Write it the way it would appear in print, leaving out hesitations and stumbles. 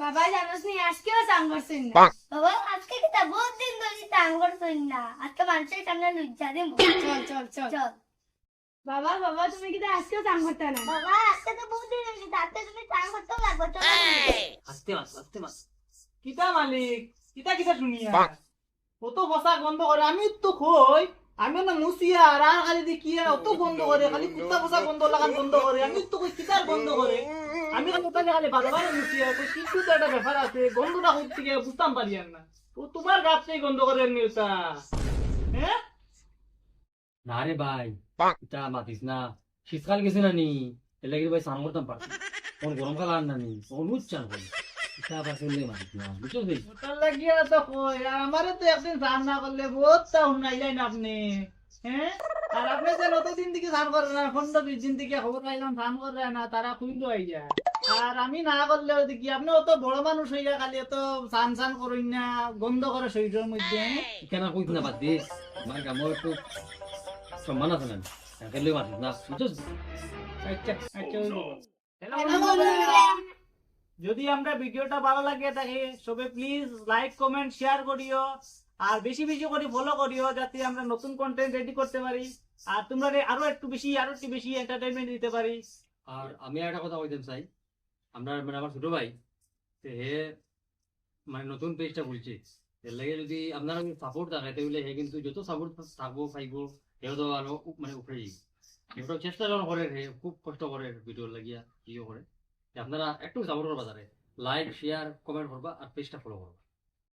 বাবা জানোস নি আজকেও চান করছেন না। বাবা আজকে কি তা বহুত দিন ধরে টান করছই না, আজকে মানুষের সামনে লজ্জা দেব। চল চল চল চল বাবা বাবা তুমি কি আজকেও চান করতে না? বাবা, আজকে তো বহুত দিন হয়েছে, তাতে তুমি টান করতেও লাগবে। চলো আস্তে মাস কিতা মালিক কিতা কিতা শুনিয়া অত বসা বন্ধ করে আমি তো কই আমি না মুসিয়া আর খালি দেখিয়া অত বন্ধ করে খালি কুত্তা বসা বন্ধ লাগান বন্ধ করে আমি তো কই কিতার বন্ধ করে আমি খালি খালি বারবার মুসিয়া কই কিছু তো একটা ব্যাপার আছে গন্ধটা হচ্ছে গিয়ে বুঝতাম পারি আর না ও তোমার গাছটাই গন্ধ করে নিউতা হ্যাঁ না রে ভাই, এটা মাতিস না। শীতকাল গেছে না নি, এর লাগি ভাই স্নান করতাম পারছি। কোন গরমকাল আর না নি, অনুজ চান করি। এটা আবার শুনলে মাতিস না, বুঝছো ভাই? ওটার লাগিয়া তো কই আর আমারে তো একদিন স্নান না করলে বহুত তা শুনাইলেন আপনি হ্যাঁ আর আপনি যে নতদিন থেকে স্নান করেন না 15-20 দিন থেকে খবর পাইলাম স্নান করে না তারা খুইলো আই যায় আর আমি না করলেও দেখি আপনি অত বড় মানুষ হইয়া খালি এত স্নান স্নান করেন না গন্ধ করে শরীরের মধ্যে কেন কইস না বাদ দিস, আমার কামও একটু সম্মান আছে না, তাকে মাতিস না, বুঝছো? আচ্ছা আচ্ছা হইলো। Hello, Hello, বন্ধুরা। বন্ধুরা। যদি আমরা ভিডিওটা ভালো লাগে থাকে সবে প্লিজ লাইক কমেন্ট শেয়ার করিও আর বেশি বেশি করে ফলো করিও যাতে আমরা নতুন কন্টেন্ট রেডি করতে পারি আর তোমরা আরো একটু বেশি এন্টারটেইনমেন্ট দিতে পারি আর আমি একটা কথা কইতে চাই, আমরা মানে আমার ছোট ভাই, তো হে মানে নতুন পেজটা খুলছে, এর লাগে যদি আপনারা সাপোর্ট থাকে তাহলে হে কিন্তু যত সাপোর্ট থাকবো পাইবো হেও তো আরো মানে উপরে যাবে। এটাও চেষ্টা যখন করে হে খুব কষ্ট করে ভিডিও লাগিয়া ভিডিও করে, আপনারা একটু সাপোর্ট করবা, তারে লাইক শেয়ার কমেন্ট করবা আর পেজটা ফলো করবা।